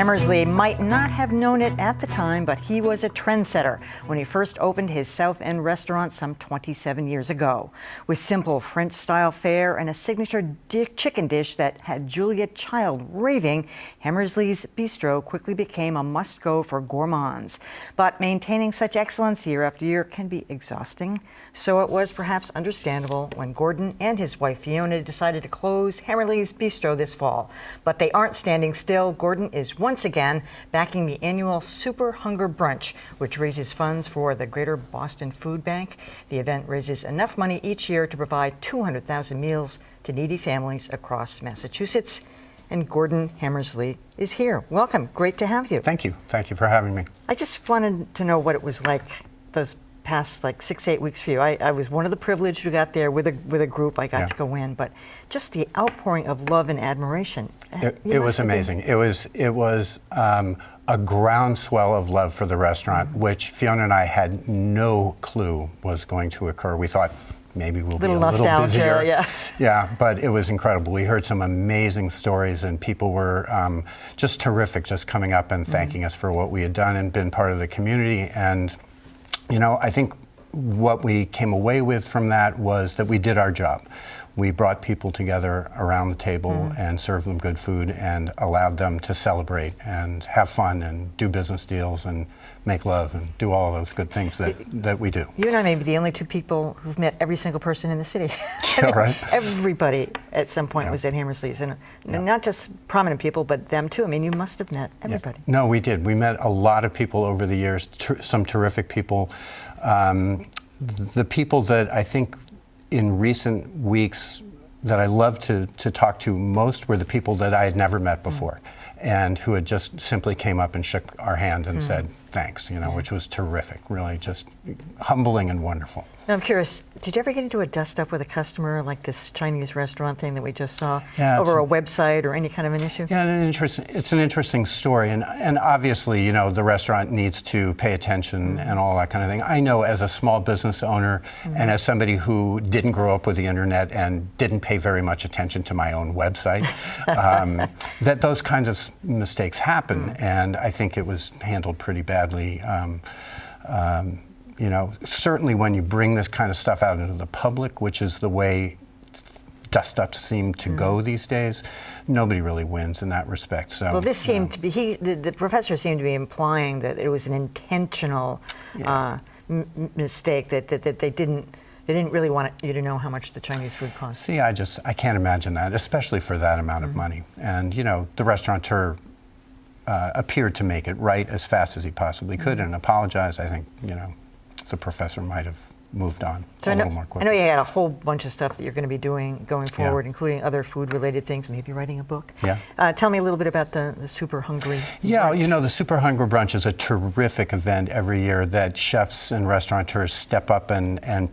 Hammersley might not have known it at the time, but he was a trendsetter when he first opened his South End restaurant some 27 years ago. With simple French-style fare and a signature chicken dish that had Julia Child raving, Hammersley's Bistro quickly became a must-go for gourmands. But maintaining such excellence year after year can be exhausting, so it was perhaps understandable when Gordon and his wife Fiona decided to close Hammersley's Bistro this fall. But they aren't standing still. Gordon is once again backing the annual Super Hunger Brunch, which raises funds for the Greater Boston Food Bank. The event raises enough money each year to provide 200,000 meals to needy families across Massachusetts. And Gordon Hammersley is here. Welcome. Great to have you. Thank you. Thank you for having me. I just wanted to know what it was like those past 6-8 weeks for you. I was one of the privileged who got there with a group. I got to go in, but just the outpouring of love and admiration. It was amazing. It was a groundswell of love for the restaurant, which Fiona and I had no clue was going to occur. We thought maybe we'll be a little busier. Yeah, but it was incredible. We heard some amazing stories, and people were just terrific, just coming up and thanking us for what we had done and been part of the community. And you know, I think what we came away with from that was that we did our job. We brought people together around the table and served them good food and allowed them to celebrate and have fun and do business deals and make love and do all those good things that we do. You and I may be the only two people who've met every single person in the city. Yeah, right. Everybody at some point was at Hammersley's, and not just prominent people, but them too. I mean, you must have met everybody. Yeah. No, we did. We met a lot of people over the years, some terrific people. The people that I think in recent weeks that I love to talk to most were the people that I had never met before and who had just simply came up and shook our hand and said thanks, you know, which was terrific, really just humbling and wonderful. Now I'm curious, did you ever get into a dust-up with a customer like this Chinese restaurant thing that we just saw over a website or any kind of an issue? Yeah, it's an interesting story, and obviously, you know, the restaurant needs to pay attention and all that kind of thing. I know as a small business owner and as somebody who didn't grow up with the internet and didn't pay very much attention to my own website, that those kinds of mistakes happen, and I think it was handled pretty badly. You know, certainly when you bring this kind of stuff out into the public, which is the way dust-ups seem to go these days, nobody really wins in that respect. So, well, this seemed to be, the professor seemed to be implying that it was an intentional mistake, that they didn't really want you to know how much the Chinese food cost. See, I can't imagine that, especially for that amount of money. And, you know, the restaurateur appeared to make it right as fast as he possibly could and apologize. I think, you know, the professor might have moved on a little more quickly. I know you had a whole bunch of stuff that you're going to be doing going forward, including other food-related things, maybe writing a book. Yeah. Tell me a little bit about the Super Hungry Brunch. You know, the Super Hunger Brunch is a terrific event every year that chefs and restaurateurs step up and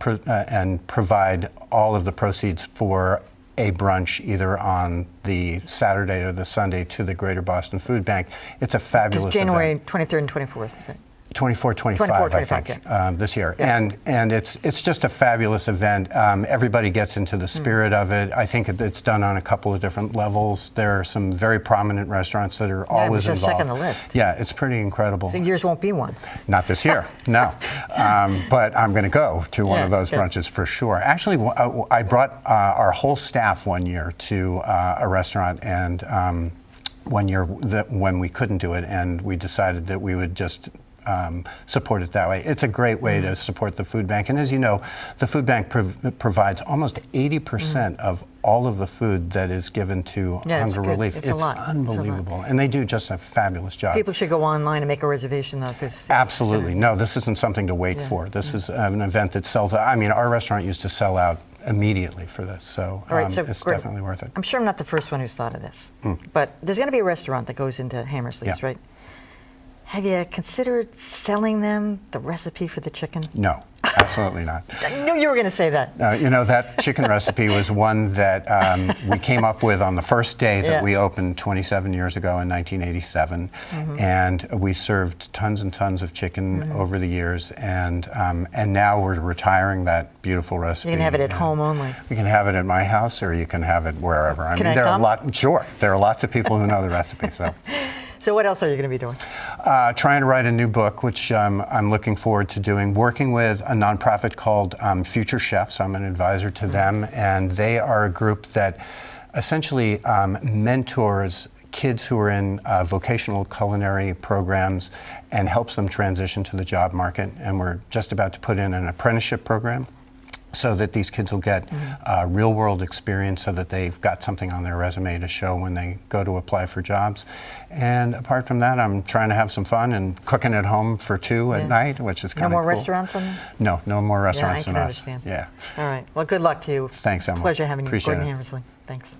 provide all of the proceeds for a brunch either on the Saturday or the Sunday to the Greater Boston Food Bank. It's a fabulous event. January 23rd and 24th, is it? 24, 25, I think, this year. Yeah. And it's just a fabulous event. Everybody gets into the spirit of it. I think it's done on a couple of different levels. There are some very prominent restaurants that are always involved. Just checking the list. Yeah, it's pretty incredible. So yours won't be one. Not this year, no. But I'm going to go to one of those brunches for sure. Actually, I brought our whole staff one year to a restaurant, and one year when we couldn't do it, and we decided that we would just support it that way. It's a great way to support the food bank. And as you know, the food bank provides almost 80% of all of the food that is given to hunger relief. It's unbelievable. And they do just a fabulous job. People should go online and make a reservation, though. Absolutely. No, this isn't something to wait for. This is an event that sells out. I mean, our restaurant used to sell out immediately for this, so, it's definitely worth it. I'm sure I'm not the first one who's thought of this, but there's going to be a restaurant that goes into Hammersley's, right? Have you considered selling them the recipe for the chicken? No, absolutely not. I knew you were going to say that. You know, that chicken recipe was one that we came up with on the first day that we opened 27 years ago in 1987. And we served tons and tons of chicken over the years. And now we're retiring that beautiful recipe. You can have it at home only. You can have it at my house, or you can have it wherever. Can I come? There are lots of people who know the recipe. So. So what else are you going to be doing? Trying to write a new book, which I'm looking forward to doing. Working with a nonprofit called Future Chefs. I'm an advisor to them, and they are a group that essentially mentors kids who are in vocational culinary programs and helps them transition to the job market. And we're just about to put in an apprenticeship program so that these kids will get real world experience, so that they've got something on their resume to show when they go to apply for jobs. And apart from that, I'm trying to have some fun and cooking at home for two at night, which is kind of No more cool. restaurants on there? No more restaurants I than can us. understand. Yeah. All right. Well, good luck to you. Thanks, Emma. Pleasure having you. Appreciate Gordon it. Hammersley. Thanks.